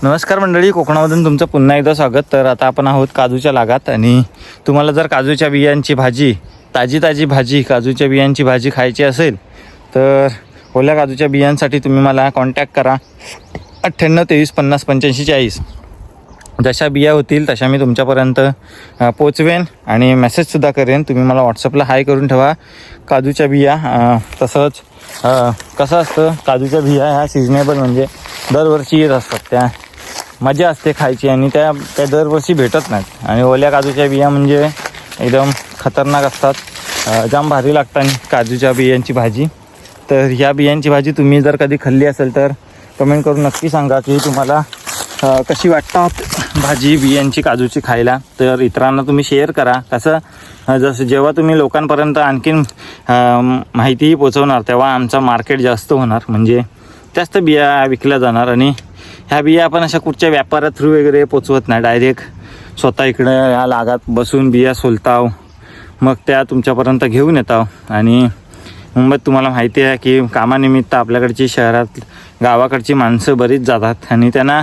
नमस्कार मंडळी, कोकणामधून तुमचं पुन्हा एकदा स्वागत. तर आता आपण आहोत काजूच्या लागात आणि तुम्हाला जर काजूच्या बियांची भाजी, ताजी भाजी काजूच्या बियांची भाजी खायची असेल तर ओल्या काजूच्या बियांसाठी तुम्ही मला कॉन्टॅक्ट करा 98 23 50 85 40. जशा बिया होतील तशा मी तुमच्यापर्यंत पोचवेन आणि मेसेजसुद्धा करेन. तुम्ही मला व्हॉट्सअपला हाय करून ठेवा काजूच्या बिया. तसंच कसं असतं, काजूच्या बिया ह्या सिजनेबल म्हणजे दरवर्षी येत असतात, त्या मजा असते खायची आणि त्या दरवर्षी भेटत नाहीत. आणि ओल्या काजूच्या बिया म्हणजे एकदम खतरनाक असतात, जाम भारी लागतात काजूच्या बियांची भाजी. तर ह्या बियांची भाजी तुम्ही जर कधी खाल्ली असेल तर कमेंट करून नक्की सांगा की तुम्हाला कशी वाटतात भाजी बियांची काजूची खायला. तर इतरांना तुम्ही शेअर करा. कसं जसं जेव्हा तुम्ही लोकांपर्यंत आणखीन माहितीही पोचवणार तेव्हा आमचा मार्केट जास्त होणार, म्हणजे जास्त बिया विकल्या जाणार. आणि ह्या बिया आपण अशा कुठच्या व्यापारा थ्रू वगैरे पोचवत नाही, डायरेक्ट स्वतः इकडं या लागात बसून बिया सोलताव, मग त्या तुमच्यापर्यंत घेऊन येताव. आणि मुंबईत तुम्हाला माहिती आहे की कामानिमित्त आपल्याकडची शहरात गावाकडची माणसं बरीच जातात आणि त्यांना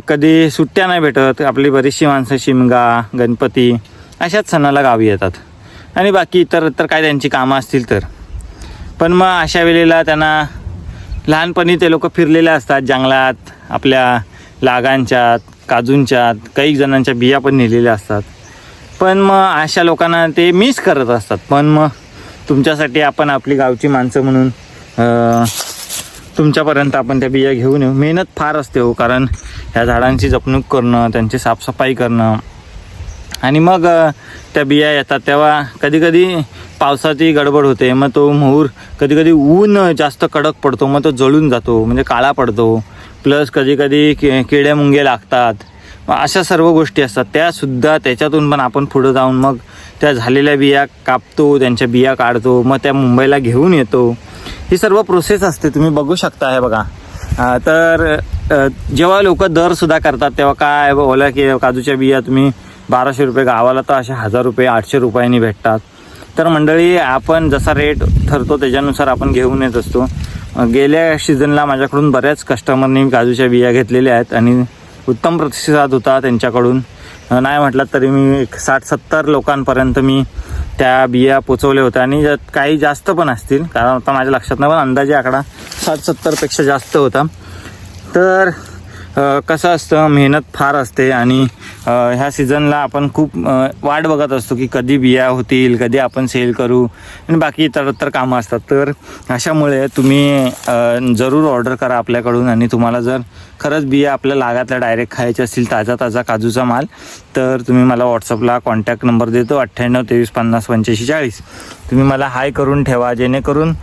कधी सुट्ट्या नाही भेटत. आपली बरीचशी माणसं शिमगा, गणपती अशाच सणाला गावी येतात आणि बाकी इतर काय त्यांची कामं असतील तर. पण मग अशा वेळेला त्यांना लहानपणी ते लोक फिरलेले असतात जंगलात, आपल्या लागांच्यात, काजूंच्यात, काही जणांच्या बिया पण नेलेल्या असतात. पण मग अशा लोकांना ते मिस करत असतात. पण मग तुमच्यासाठी आपण आपली गावची माणसं म्हणून तुमच्यापर्यंत आपण त्या बिया घेऊन येऊ. मेहनत फार असते हो, कारण ह्या झाडांची जपणूक करणं, त्यांची साफसफाई करणं आणि मग त्या बिया येतात तेव्हा कधीकधी पावसाची गडबड होते, मग तो मोहूर कधीकधी ऊन जास्त कडक पडतो, मग तो जळून जातो, म्हणजे काळा पडतो. प्लस कधीकधी किडे मुंगे लागतात. अशा सर्व गोष्टी असतात, त्यासुद्धा त्याच्यातून पण आपण पुढं जाऊन मग त्या झालेल्या बिया कापतो, त्यांच्या बिया काढतो, मग त्या मुंबईला घेऊन येतो. ही सर्व प्रोसेस असते, तुम्ही बघू शकता. आहे बघा. तर जेव्हा लोक दरसुद्धा करतात तेव्हा काय ओल्या की काजूच्या बिया तुम्ही 1200 रुपये, गावाला तर अशा 1000 रुपये 800 रुपयांनी भेटतात. तर मंडळी, आपण जसा रेट ठरतो त्याच्यानुसार आपण घेऊन येत असतो. गेल्या सीझनला माझ्याकडून बऱ्याच कस्टमरनी काजूच्या बिया घेतलेल्या आहेत आणि उत्तम प्रतिसाद होता त्यांच्याकडून. नाही म्हटलं तरी मी 60-70 लोकांपर्यंत मी त्या बिया पोचवल्या होत्या आणि काही जास्त पण असतील, कारण आता माझ्या लक्षात नाही, पण अंदाजे आकडा 60-70पेक्षा जास्त होता. तर कसं असतं, मेहनत फार असते आणि ह्या सीझनला आपण खूप वाट बघत असतो की कधी बिया होतील, कधी आपण सेल करू आणि बाकी इतर कामं असतात. तर अशामुळे तुम्ही जरूर ऑर्डर करा आपल्याकडून. आणि तुम्हाला जर खरंच बिया आपल्या लागातल्या डायरेक्ट खायच्या असतील, ताजा काजूचा माल, तर तुम्ही मला व्हॉट्सअपला कॉन्टॅक्ट नंबर देतो 98 23 50 85 40. तुम्ही मला हाय करून ठेवा, जेणेकरून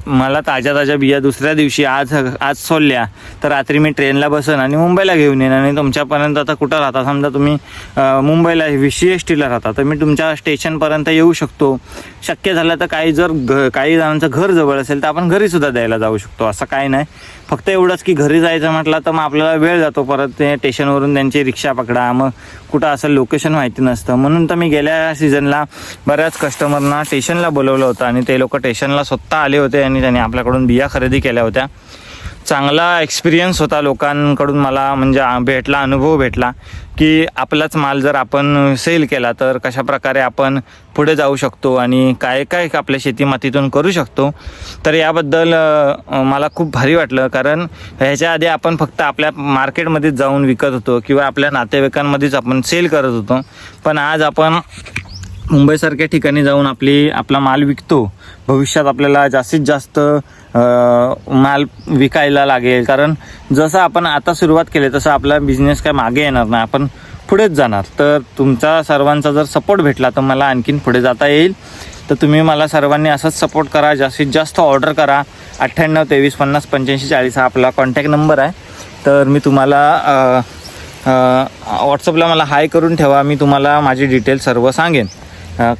मला ताज्या बिया दुसऱ्या दिवशी आज सोलल्या तर रात्री मी ट्रेनला बसन आणि मुंबईला घेऊन येईन. आणि तुमच्यापर्यंत आता कुठं राहता, समजा तुम्ही मुंबईला CSTला राहता, तर मी तुमच्या स्टेशनपर्यंत येऊ शकतो. शक्य झालं तर काही जणांचं घर जवळ असेल तर आपण घरीसुद्धा द्यायला जाऊ शकतो. असं काही नाही, फक्त एवढंच की घरी जायचं म्हटलं तर मग आपल्याला वेळ जातो, परत ते स्टेशनवरून त्यांची रिक्षा पकडा, मग कुठं असं लोकेशन माहिती नसतं. म्हणून तर मी गेल्या सीझनला बऱ्याच कस्टमरना स्टेशनला बोलवलं होतं आणि ते लोक स्टेशनला स्वतः आले होते आणि त्यांनी आपल्याकडून बिया खरेदी केल्या होत्या. चांगला एक्सपिरियन्स होता लोकांकडून मला, म्हणजे अनुभव भेटला की आपलाच माल जर आपण सेल केला तर कशाप्रकारे आपण पुढे जाऊ शकतो आणि काय आपल्या शेतीमातीतून करू शकतो. तर याबद्दल मला खूप भारी वाटलं, कारण ह्याच्या आधी आपण फक्त आपल्या मार्केटमध्येच जाऊन विकत होतो किंवा आपल्या नातेवाईकांमध्येच आपण सेल करत होतो. पण आज आपण मुंबईसारख्या ठिकाणी जाऊन आपला माल विकतो. भविष्यात आपल्याला जास्तीत जास्त माल विकायला लागेल, कारण जसं आपण आता सुरुवात केली तसं आपला बिझनेस काय मागे येणार नाही, आपण पुढेच जाणार. तर तुमचा सर्वांचा जर सपोर्ट भेटला तर मला आणखीन पुढे जाता येईल. तर तुम्ही मला सर्वांनी असंच सपोर्ट करा, जास्तीत जास्त ऑर्डर करा. 98 23 50 85 40 हा आपला कॉन्टॅक्ट नंबर आहे. तर मी तुम्हाला व्हॉट्सअपला मला हाय करून ठेवा, मी तुम्हाला माझी डिटेल सर्व सांगेन.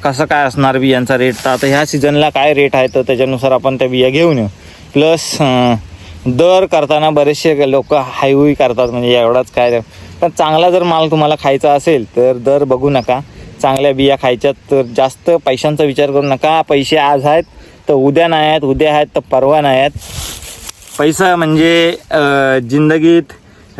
कसं काय असणार बियांचा रेट. तर आता ह्या सीझनला काय रेट आहे तर त्याच्यानुसार आपण त्या बिया घेऊन येऊ. प्लस दर करताना बरेचसे लोक हायहुई करतात, म्हणजे एवढाच काय. पण चांगला जर माल तुम्हाला खायचा असेल तर दर बघू नका, चांगल्या बिया खायच्यात तर जास्त पैशांचा विचार करू नका. पैसे आज आहेत तर उद्या नाही आहेत, उद्या आहेत तर परवा नाही आहेत. पैसा म्हणजे जिंदगीत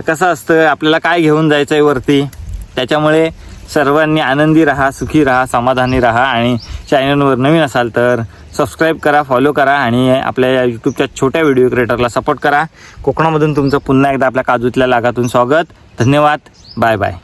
कसं असतं, आपल्याला काय घेऊन जायचं आहे वरती. त्याच्यामुळे सर्वांनी आनंदी राहा, सुखी राहा, समाधानी राहा. आणि चॅनलवर नवीन असाल तर सबस्क्राईब करा, फॉलो करा आणि आपल्या या यूट्यूबच्या छोट्या व्हिडिओ क्रिएटरला सपोर्ट करा. कोकणामधून तुमचं पुन्हा एकदा आपल्या काजूतल्या लागातून स्वागत. धन्यवाद. Bye bye.